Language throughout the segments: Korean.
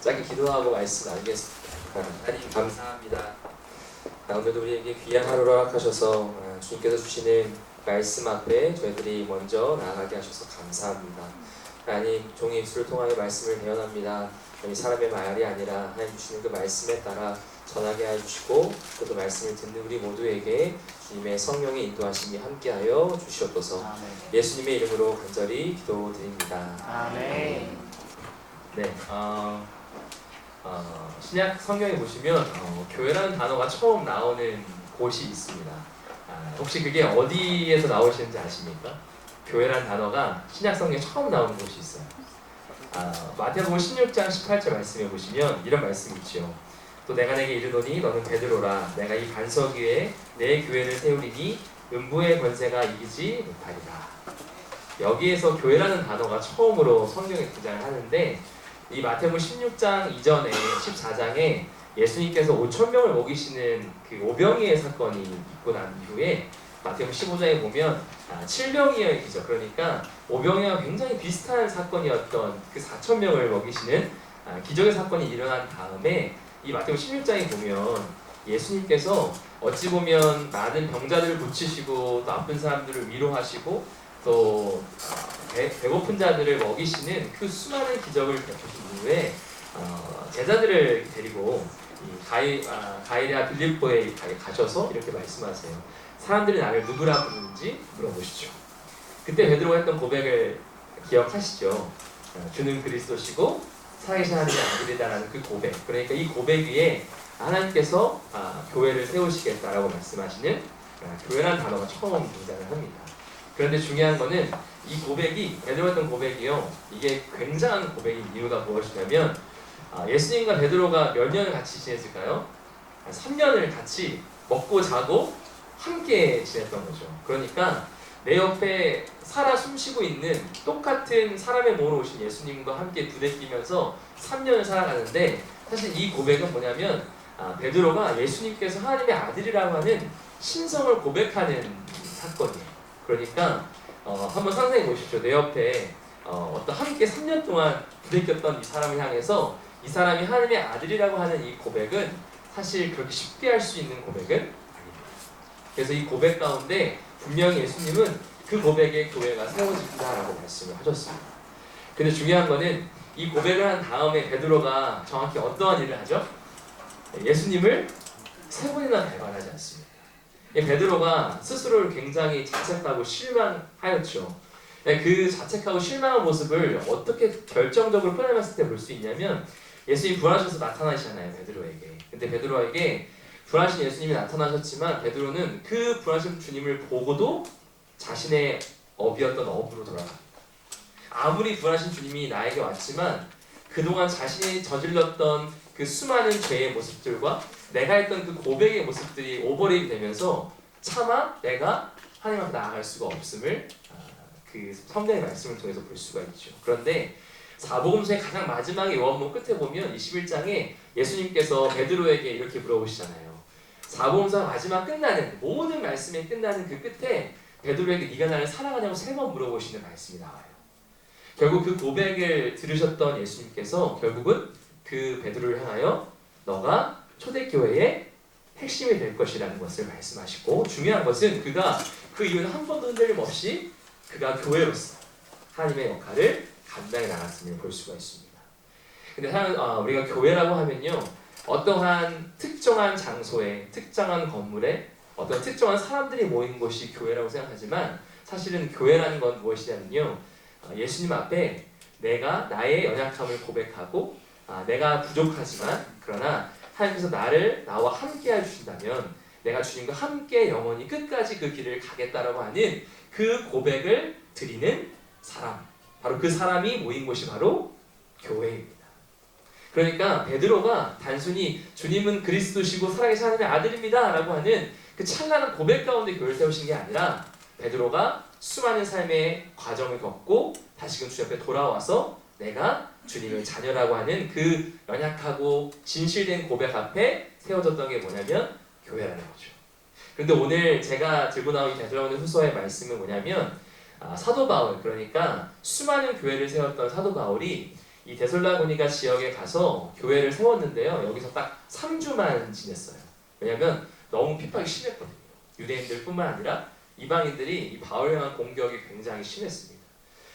짧게 기도하고 말씀 나누겠습니다. 하나님 감사합니다. 오늘도 우리에게 귀한 하루를 허락하셔서 주님께서 주시는 말씀 앞에 저희들이 먼저 나아가게 하셔서 감사합니다. 하나님 종의 입술을 통하여 말씀을 대언합니다. 사람의 말이 아니라 하나님 주시는 그 말씀에 따라 전하게 해주시고 또 그 말씀을 듣는 우리 모두에게 주님의 성령의 인도하심이 함께하여 주시옵소서. 아멘. 예수님의 이름으로 간절히 기도드립니다. 아멘. 네, 신약 성경에 보시면 교회라는 단어가 처음 나오는 곳이 있습니다. 혹시 그게 어디에서 나오시는지 아십니까? 교회라는 단어가 신약 성경에 처음 나오는 곳이 있어요. 마태복음 16장 18절 말씀에 보시면 이런 말씀이 있죠. 또 내가 내게 이르노니 너는 베드로라. 내가 이 반석 위에 내 교회를 세우리니 음부의 권세가 이기지 못하리라. 여기에서 교회라는 단어가 처음으로 성경에 등장을 하는데, 이 마태복음 16장 이전에 14장에 예수님께서 5,000명을 먹이시는 그 오병이의 사건이 있고 난 이후에 마태복음 15장에 보면 7병이의 기죠. 그러니까 오병이와 굉장히 비슷한 사건이었던 그 4,000명을 먹이시는 기적의 사건이 일어난 다음에 이 마태복음 16장에 보면 예수님께서 어찌 보면 많은 병자들을 고치시고 또 아픈 사람들을 위로하시고 또 배고픈 자들을 먹이시는 그 수많은 기적을 베푸신 이후에 제자들을 데리고 가이랴 빌립보에 가셔서 이렇게 말씀하세요. 사람들이 나를 누구라 부르는지 물어보시죠. 그때 베드로가 했던 고백을 기억하시죠? 주는 그리스도시고 살아계신 하나님의 아들이다라는 그 고백. 그러니까 이 고백 위에 하나님께서 교회를 세우시겠다라고 말씀하시는 교회라는 단어가 처음 등장을 합니다. 그런데 중요한 거는 이 고백이, 베드로가 했던 고백이요, 이게 굉장한 고백인 이유가 무엇이냐면 예수님과 베드로가 몇 년을 같이 지냈을까요? 3년을 같이 먹고 자고 함께 지냈던 거죠. 그러니까 내 옆에 살아 숨쉬고 있는 똑같은 사람의 몸으로 오신 예수님과 함께 부대끼면서 3년을 살아가는데, 사실 이 고백은 뭐냐면 베드로가 예수님께서 하나님의 아들이라고 하는 신성을 고백하는 사건이에요. 그러니까 한번 상상해 보십시오. 내 옆에 어떤 함께 3년 동안 부대꼈던 이 사람을 향해서 이 사람이 하나님의 아들이라고 하는 이 고백은 사실 그렇게 쉽게 할 수 있는 고백은 아닙니다. 그래서 이 고백 가운데 분명히 예수님은 그 고백에 교회가 세워진다라고 말씀을 하셨습니다. 근데 중요한 거는 이 고백을 한 다음에 베드로가 정확히 어떠한 일을 하죠? 예수님을 3번이나 배반하지 않습니다. 베드로가 스스로를 굉장히 자책하고 실망하였죠. 그 자책하고 실망한 모습을 어떻게 결정적으로 표현했을 때 볼 수 있냐면, 예수님이 부활하셔서 나타나시잖아요, 베드로에게. 근데 베드로에게 부활하신 예수님이 나타나셨지만 베드로는 그 부활하신 주님을 보고도 자신의 업이었던 업으로 돌아갑니다. 아무리 부활하신 주님이 나에게 왔지만 그동안 자신이 저질렀던 그 수많은 죄의 모습들과 내가 했던 그 고백의 모습들이 오버랩이 되면서 차마 내가 하나님 앞에 나아갈 수가 없음을 그 성경의 말씀을 통해서 볼 수가 있죠. 그런데 사복음서의 가장 마지막에 요한복음 끝에 보면 21장에 예수님께서 베드로에게 이렇게 물어보시잖아요. 사복음서 마지막 끝나는 모든 말씀이 끝나는 그 끝에 베드로에게 네가 나를 사랑하냐고 3번 물어보시는 말씀이 나와요. 결국 그 고백을 들으셨던 예수님께서 결국은 그 베드로를 향하여 너가 초대교회의 핵심이 될 것이라는 것을 말씀하시고, 중요한 것은 그가 그 이후에 한 번도 흔들림 없이 그가 교회로서 하나님의 역할을 감당해 나갔음을 볼 수가 있습니다. 근데 우리가 교회라고 하면요, 어떠한 특정한 장소에, 특정한 건물에 어떤 특정한 사람들이 모인 곳이 교회라고 생각하지만, 사실은 교회라는 건 무엇이냐면요, 예수님 앞에 내가 나의 연약함을 고백하고 내가 부족하지만 그러나 하나님께서 나와 함께 해주신다면 내가 주님과 함께 영원히 끝까지 그 길을 가겠다라고 하는 그 고백을 드리는 사람, 바로 그 사람이 모인 곳이 바로 교회입니다. 그러니까 베드로가 단순히 주님은 그리스도시고 살아계신 하나님의 아들입니다 라고 하는 그 찬란한 고백 가운데 교회를 세우신 게 아니라, 베드로가 수많은 삶의 과정을 겪고 다시금 주님 앞에 돌아와서 내가 주님의 자녀라고 하는 그 연약하고 진실된 고백 앞에 세워졌던 게 뭐냐면 교회라는 거죠. 그런데 오늘 제가 들고 나온 이 베드로는 후서의 말씀은 뭐냐면 사도 바울, 그러니까 수많은 교회를 세웠던 사도 바울이 이 데살로니가 지역에 가서 교회를 세웠는데요. 여기서 딱 3주만 지냈어요. 왜냐하면 너무 핍박이 심했거든요. 유대인들뿐만 아니라 이방인들이 이 바울을 향한 공격이 굉장히 심했습니다.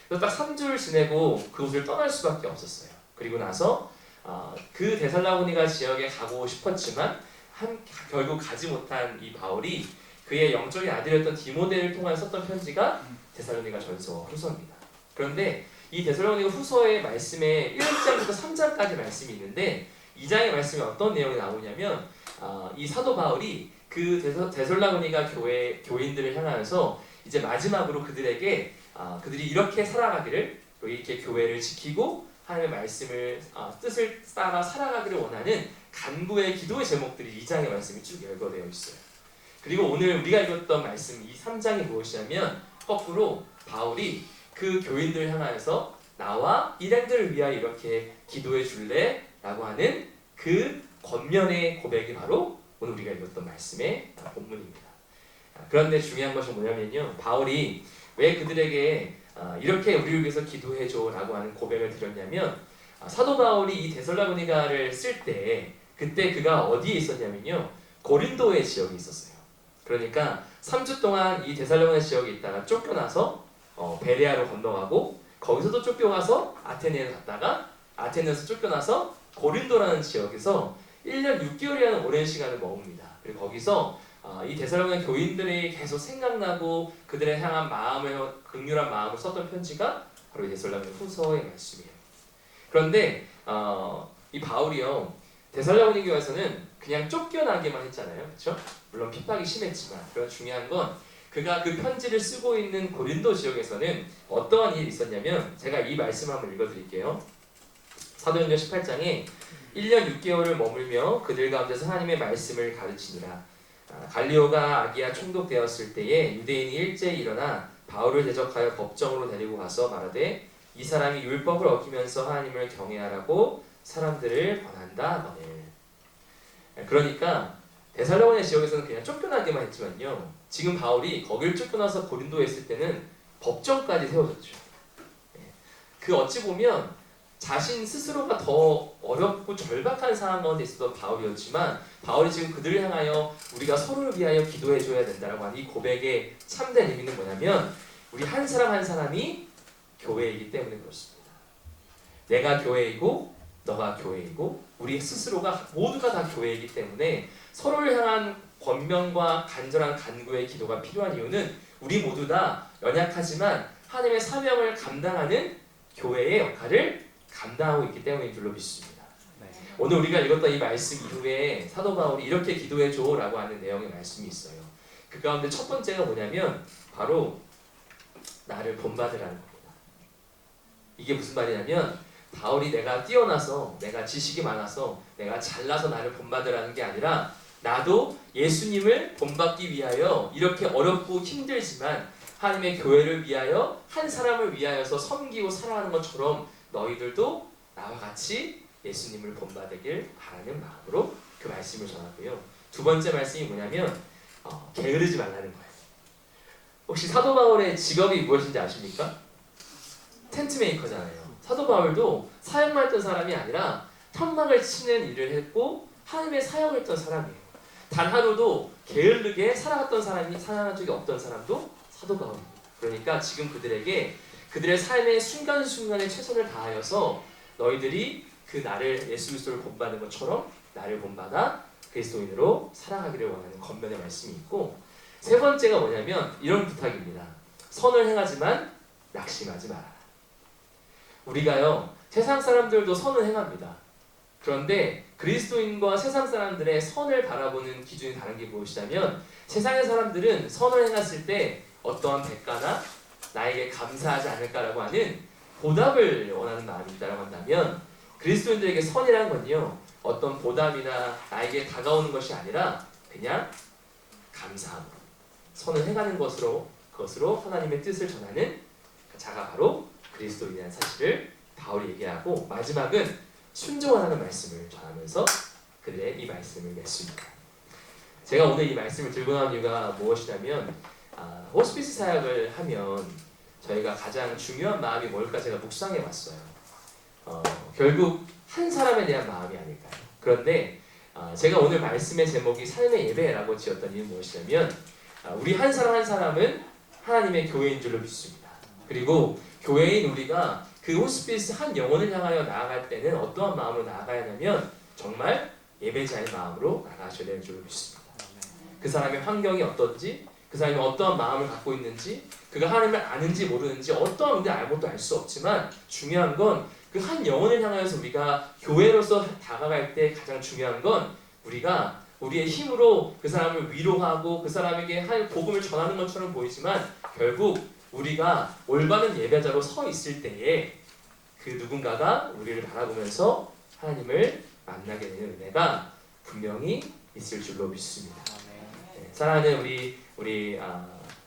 그래서 딱 3주를 지내고 그곳을 떠날 수밖에 없었어요. 그리고 나서 그 데살로니가 지역에 가고 싶었지만 결국 가지 못한 이 바울이 그의 영적인 아들이었던 디모데를 통해 썼던 편지가 데살로니가 전서 후서입니다. 그런데 이 데살로니가 후서의 말씀에 1장부터 3장까지 말씀이 있는데 2장의 말씀에 어떤 내용이 나오냐면 이 사도 바울이 그 데살로니가 교인들을 향하여서 이제 마지막으로 그들에게 그들이 이렇게 살아가기를, 이렇게 교회를 지키고 하나님의 말씀을 뜻을 따라 살아가기를 원하는 간구의 기도의 제목들이 2장의 말씀이 쭉 열거되어 있어요. 그리고 오늘 우리가 읽었던 말씀 이 3장이 무엇이냐면 거꾸로 바울이 그 교인들을 향하여서 나와 일행들을 위하여 이렇게 기도해 줄래? 라고 하는 그 겉면의 고백이 바로 오늘 우리가 읽었던 말씀의 본문입니다. 그런데 중요한 것이 뭐냐면요, 바울이 왜 그들에게 이렇게 우리를 위해서 기도해줘 라고 하는 고백을 드렸냐면, 사도 바울이 이 데살로니가를 쓸 때 그때 그가 어디에 있었냐면요, 고린도의 지역에 있었어요. 그러니까 3주 동안 이 데살로니가 지역에 있다가 쫓겨나서 베레아로 건너가고, 거기서도 쫓겨가서 아테네에 갔다가 아테네에서 쫓겨나서 고린도라는 지역에서 1년 6개월이라는 오랜 시간을 머뭅니다. 그리고 거기서 이 데살로니가 교인들이 계속 생각나고 그들의 향한 마음을, 극률한 마음을 썼던 편지가 바로 이 데살로니가 후서의 말씀이에요. 그런데 이 바울이요, 데살로니가 교회에서는 그냥 쫓겨나기만 했잖아요, 그렇죠? 물론 핍박이 심했지만, 그런 중요한 건 그가 그 편지를 쓰고 있는 고린도 지역에서는 어떠한 일이 있었냐면, 제가 이 말씀을 한번 읽어드릴게요. 사도행전 18장에 1년 6개월을 머물며 그들 가운데서 하나님의 말씀을 가르치니라. 갈리오가 아기야 총독되었을 때에 유대인이 일제히 일어나 바울을 대적하여 법정으로 데리고 가서 말하되 이 사람이 율법을 어기면서 하나님을 경외하라고 사람들을 권한다 하거늘. 그러니까 데살로니가 지역에서는 그냥 쫓겨나기만 했지만요, 지금 바울이 거길 쫓겨나서 고린도에 있을 때는 법정까지 세워졌죠. 그 어찌 보면 자신 스스로가 더 어렵고 절박한 상황 가운데 있었던 바울이었지만, 바울이 지금 그들을 향하여 우리가 서로를 위하여 기도해줘야 된다라고 하는 이 고백의 참된 의미는 뭐냐면, 우리 한 사람 한 사람이 교회이기 때문에 그렇습니다. 내가 교회이고 너가 교회이고 우리 스스로가 모두가 다 교회이기 때문에 서로를 향한 권면과 간절한 간구의 기도가 필요한 이유는 우리 모두 다 연약하지만 하나님의 사명을 감당하는 교회의 역할을 감당하고 있기 때문인 줄로 믿습니다. 오늘 우리가 읽었던 이 말씀 이후에 사도 바울이 이렇게 기도해줘 라고 하는 내용의 말씀이 있어요. 그 가운데 첫 번째가 뭐냐면 바로 나를 본받으라는 겁니다. 이게 무슨 말이냐면, 바울이 내가 뛰어나서, 내가 지식이 많아서, 내가 잘나서 나를 본받으라는 게 아니라, 나도 예수님을 본받기 위하여 이렇게 어렵고 힘들지만 하나님의 교회를 위하여, 한 사람을 위하여서 섬기고 살아가는 것처럼 너희들도 나와 같이 예수님을 본받으길 바라는 마음으로 그 말씀을 전하고요. 두 번째 말씀이 뭐냐면 게으르지 말라는 거예요. 혹시 사도 바울의 직업이 무엇인지 아십니까? 텐트 메이커잖아요. 사도 바울도 사역만 했던 사람이 아니라 현막을 치는 일을 했고 하나님의 사역을 했던 사람이에요. 단 하루도 게으르게 살아갔던 사람이 살아난 적이 없던 사람도 사도 바울입니다. 그러니까 지금 그들에게 그들의 삶의 순간순간에 최선을 다하여서 너희들이 그 나를, 예수 그리스도를 본받는 것처럼 나를 본받아 그리스도인으로 살아가기를 원하는 권면의 말씀이 있고, 세 번째가 뭐냐면 이런 부탁입니다. 선을 행하지만 낙심하지 말아라. 우리가요, 세상 사람들도 선을 행합니다. 그런데 그리스도인과 세상 사람들의 선을 바라보는 기준이 다른 게 무엇이냐면, 세상의 사람들은 선을 행했을 때 어떠한 대가나 나에게 감사하지 않을까라고 하는 보답을 원하는 마음이 있다고 한다면, 그리스도인들에게 선이라는 건요, 어떤 보답이나 나에게 다가오는 것이 아니라 그냥 감사함으로 선을 행하는 그것으로 하나님의 뜻을 전하는 자가 바로 그리스도인이라는 사실을 바울이 얘기하고, 마지막은 순종하는 말씀을 전하면서 그들의 이 말씀을 맺습니다. 제가 오늘 이 말씀을 들고 나온 이유가 무엇이냐면, 호스피스 사역을 하면 저희가 가장 중요한 마음이 뭘까 제가 묵상해 봤어요. 결국 한 사람에 대한 마음이 아닐까요? 그런데 제가 오늘 말씀의 제목이 삶의 예배라고 지었던 이유는 무엇이냐면 우리 한 사람 한 사람은 하나님의 교회인 줄로 믿습니다. 그리고 교회인 우리가 그 호스피스 한 영혼을 향하여 나아갈 때는 어떠한 마음으로 나아가야 하냐면 정말 예배자의 마음으로 나아가셔야 될 줄로 믿습니다. 그 사람의 환경이 어떤지, 그 사람이 어떠한 마음을 갖고 있는지, 그가 하나님을 아는지 모르는지 어떠한 의도 알고도 알 수 없지만 중요한 건 그 한 영혼을 향하여서 우리가 교회로서 다가갈 때 가장 중요한 건 우리가 우리의 힘으로 그 사람을 위로하고 그 사람에게 복음을 전하는 것처럼 보이지만 결국 우리가 올바른 예배자로 서 있을 때에 그 누군가가 우리를 바라보면서 하나님을 만나게 되는 은혜가 분명히 있을 줄로 믿습니다. 네, 사랑하는 우리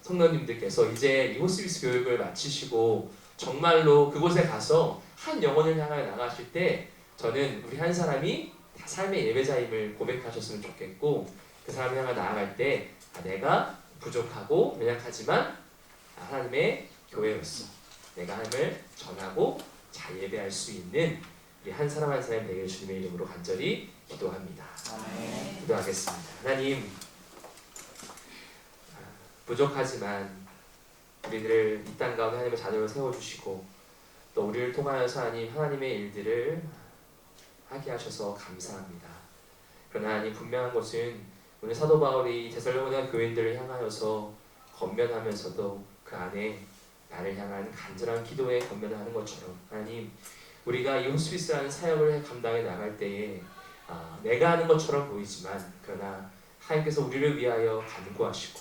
성도님들께서 이제 이 호스피스 교육을 마치시고 정말로 그곳에 가서 한 영혼을 향하여 나가실 때 저는 우리 한 사람이 다 삶의 예배자임을 고백하셨으면 좋겠고 그 사람을 향해 나아갈 때 내가 부족하고 연약하지만 하나님의 교회로서 내가 하나님을 전하고 잘 예배할 수 있는 우리 한 사람 한 사람 되길 주님의 이름으로 간절히 기도합니다. 아멘. 기도하겠습니다. 하나님, 부족하지만 우리들을 이 땅 가운데 하나님의 자녀로 세워주시고 또 우리를 통하여서 하나님의 일들을 하게 하셔서 감사합니다. 그러나 하나님, 분명한 것은 오늘 사도 바울이 데살로니가 교인들을 향하여서 권면하면서도 그 안에 나를 향한 간절한 기도에 권면을 하는 것처럼 하나님, 우리가 이 호스피스라는 사역을 감당해 나갈 때에 내가 하는 것처럼 보이지만 그러나 하나님께서 우리를 위하여 간구하시고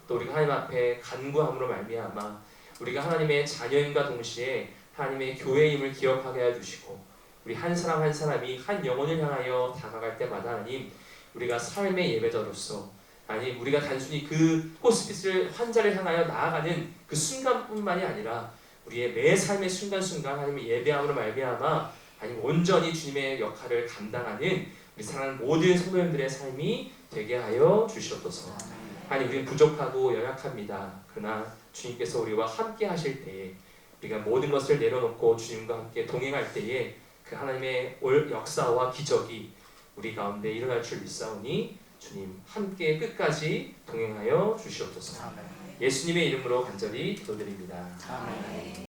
또 우리가 하나님 앞에 간구함으로 말미암아 우리가 하나님의 자녀임과 동시에 하나님의 교회임을 기억하게 해주시고 우리 한 사람 한 사람이 한 영혼을 향하여 다가갈 때마다 하나님, 우리가 삶의 예배자로서 아니 우리가 단순히 그 호스피스를 환자를 향하여 나아가는 그 순간뿐만이 아니라 우리의 매 삶의 순간순간 하나님의 예배함으로 말미암아 아니면 온전히 주님의 역할을 감당하는 우리 사랑하는 모든 성도님들의 삶이 되게 하여 주시옵소서. 아니 우리는 부족하고 연약합니다. 그러나 주님께서 우리와 함께 하실 때에 우리가 모든 것을 내려놓고 주님과 함께 동행할 때에 그 하나님의 역사와 기적이 우리 가운데 일어날 줄 믿사오니 주님 함께 끝까지 동행하여 주시옵소서. 예수님의 이름으로 간절히 기도드립니다. 아멘.